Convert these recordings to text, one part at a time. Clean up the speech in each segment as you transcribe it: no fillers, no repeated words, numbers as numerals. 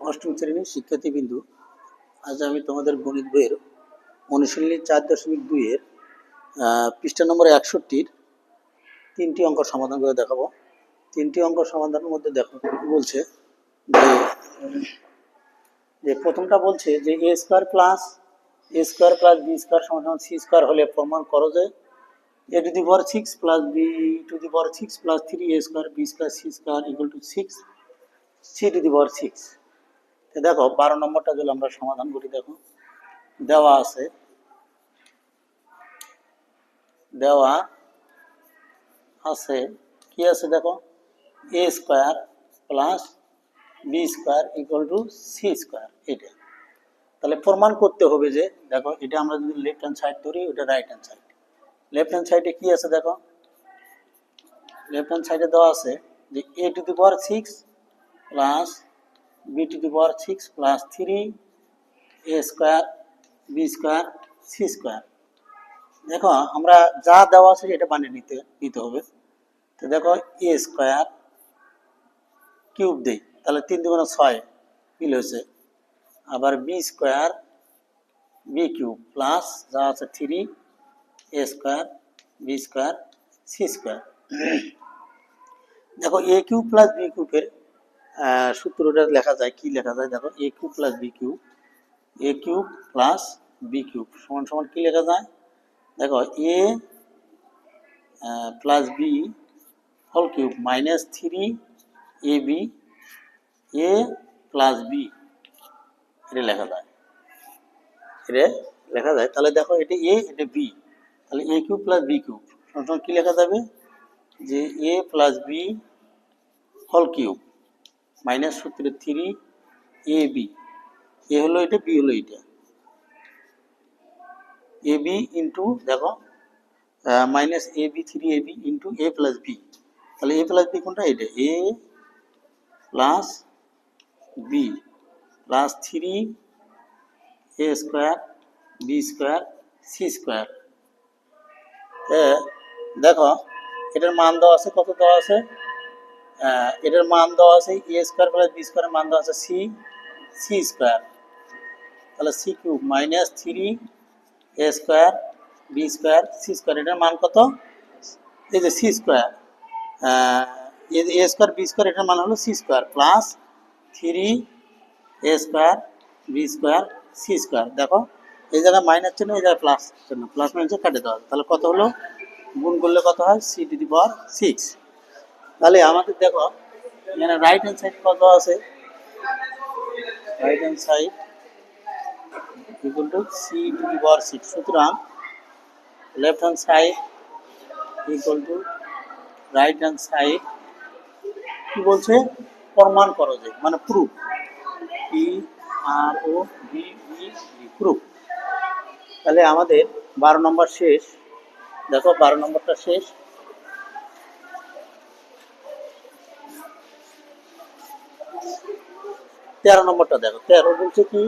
অষ্টম শ্রেণীর শিক্ষার্থীবৃন্দু, আজ আমি তোমাদের গণিত বইয়ের অনুশীলনী 4.2-এর পৃষ্ঠা নম্বর 61-র 3টি অঙ্ক সমাধান করে দেখাবো। 3টি অঙ্ক সমাধানের মধ্যে দেখো কি বলছে, যে প্রথমটা বলছে যে a square plus b square সমান c স্কয়ার হলে প্রমাণ করো যে a to the power 6 plus b to the power 6 plus 3a square b square c square equal to 6 c to the power 6। দেখো 12 নম্বরটা যদি আমরা সমাধান করি, দেখো দেওয়া আছে কি আছে, দেখো a square plus b square equal to c square. এটা তাহলে প্রমাণ করতে হবে যে, দেখো এটা আমরা যদি লেফট হ্যান্ড সাইড ধরি, ওটা right hand side. Left hand সাইডে কি আছে, দেখো লেফট হ্যান্ড সাইডে দেওয়া আছে যে a to the power 6 plus b to the power 6 plus 3a square b square c square. দেখো আমরা যা দেওয়া আছে এটা বানিয়ে নিতে হবে। তো দেখো a স্কয়ার কিউব দেই, তাহলে 3 দুগুণে 6 মিল হয়েছে। আবার b square b cube plus যা আছে 3a square b square c square. দেখো a কিউব প্লাস b কিউবের সূত্রটা লেখা যায়, কি লেখা যায়, দেখো a cube plus b cube, a cube plus b cube সমান সমান কি লেখা যায়, দেখো a plus b whole cube minus 3ab a plus b, এটা লেখা যায়। তাহলে দেখো এটা a এটা b, তাহলে a cube plus b cube সমান সমান কি লেখা যাবে, যে a plus b whole cube minus সূত্র 3ab, a হলো এটা b হলো এটা, ab ইন্টু দেখো minus ab 3ab into a plus b। তাহলে a প্লাস b কোনটা, এটা a plus b plus 3a square b square c square. দেখো এটার মান দেওয়া আছে, কত দেওয়া আছে, এটার মান দেওয়া আছে a স্কোয়ার প্লাস b স্কোয়ারের মান দেওয়া আছে c স্কোয়ার। তাহলে c cube minus 3a square b square c square, এটার মান কত, এই যে c square, a square b square এটার মান হলো c square plus 3a square b square c square. দেখো এই জায়গায় মাইনাস চিহ্ন, এই জায়গায় প্লাস চিহ্ন, প্লাস মাইনাস কাটে দেওয়া, তাহলে কত হলো, গুণ করলে কত হয়, c টু দি পাওয়ার 6। তাহলে আমাদের দেখো এখানে রাইট হ্যান্ড সাইড কত আছে, right hand side equal to c to the power 6। সুতরাং left hand side equal to right hand side, কি বলছে, প্রমাণ করো যে, মানে প্রুফ, প্রুফ। তাহলে আমাদের 12 নম্বর শেষ। দেখো 12 নম্বরটা শেষ। 13 নম্বরটা দেখো, 13 বলছে কি,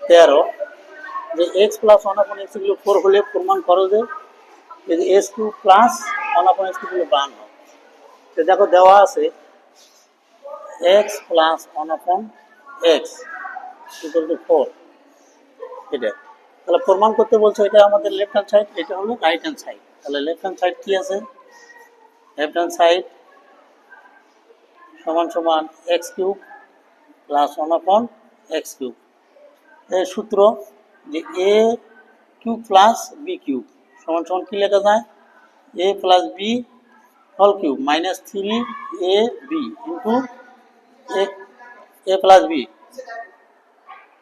13 যে x প্লাস 1/x এগুলো 4 হলে প্রমাণ করো যে s কিউব প্লাস 1/x এগুলো 52। তো দেখো দেওয়া আছে x plus 1/x equal to 4, এটা তাহলে প্রমাণ করতে বলছে, এটা আমাদের লেফট হ্যান্ড সাইড, এটা হলো রাইট হ্যান্ড সাইড। তাহলে লেফট হ্যান্ড সাইড কি আছে, লেফট হ্যান্ড সাইড সমান সমান x cube plus 1/x cube. এই সূত্র যে a cube plus b cube সমান সমান কি লেখা যায়, a plus b whole cube minus 3ab into a plus b।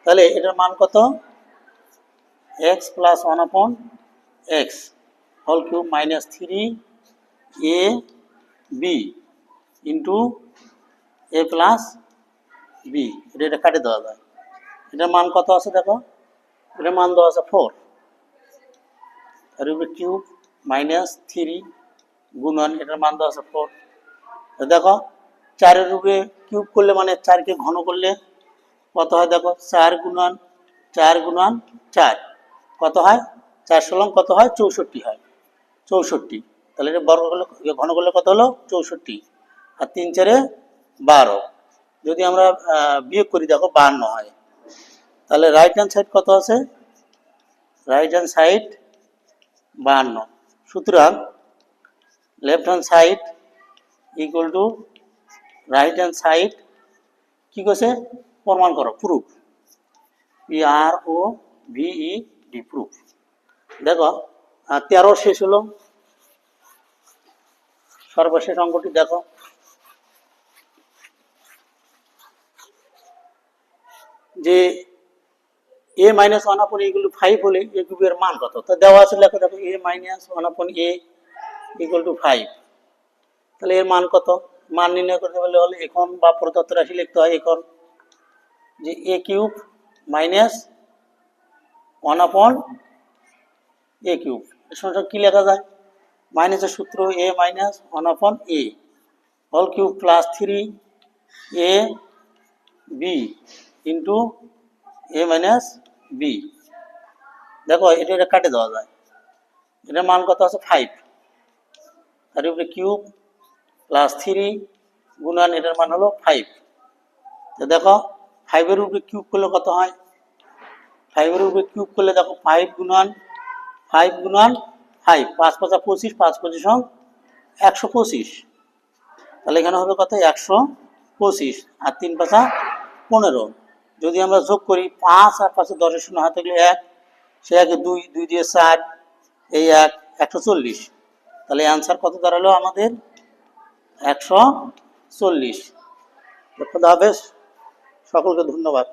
তাহলে এটার মান কত, x plus 1/x whole cube minus 3ab into a plus b, এটা কাটে দেওয়া যায়। এটার মান কত আছে, দেখো এটার মান দেওয়া আছে 4, আর কিউব মাইনাস 3 গুণন, এটার মান দেওয়া আছে 4। দেখো 4-এর উপরে কিউব করলে মানে 4কে ঘন করলে কত হয়, দেখো 4 গুণন 4 কত হয়, 4 ষোলং কত হয়, 64 হয়, 64। তাহলে এটা বর্গ করলে, ঘন করলে কত হলো, 64, আর 3 4-এ 12, যদি আমরা বিয়োগ করি দেখো 52 হয়। তাহলে রাইট হ্যান্ড সাইড কত আছে? Right hand side 52। সুতরাং left hand side equal to right hand side কি করছে? প্রমাণ করো, প্রুফ। PROVED proof. দেখো 13 শেষ হলো। সর্বশেষ অঙ্কটি দেখো, যে a minus 1/a equal to 5 হলে a কিউবের মান কত? তো দেওয়া আছে, লেখো দেখো a minus 1/a equal to 5। তাহলে এর মান কত? মান নির্ণয় করতে হলে এখন বা প্রদত্ত রাশি লিখতে হয় এখন, যে a cube minus 1/a cube. এর সঙ্গে কি লেখা যায়? মাইনাসের সূত্র a minus 1/a whole cube plus 3ab into a minus b। দেখো এটা কাটে দেওয়া যায়। এটার মান কত আছে? 5। তার উপরে কিউব প্লাস 3 গুণন এটার মান হলো 5। তো দেখো 5 এর উপরে কিউব করলে কত হয়? 5 এর উপরে কিউব করলে দেখো 5 গুণন 5 গুণন 5, 5 5 25, 5 25 125। তাহলে এখানে হবে কত? 125 আর 3 5 15। যদি আমরা যোগ করি 5 আর 5 10 শূন্য হাতে গেলে 1, সে 1 2 2 দিয়ে 4, এই 1 140। তাহলে অ্যান্সার কত দাঁড়ালো আমাদের? 140। খোদা হাফেজ, সকলকে ধন্যবাদ।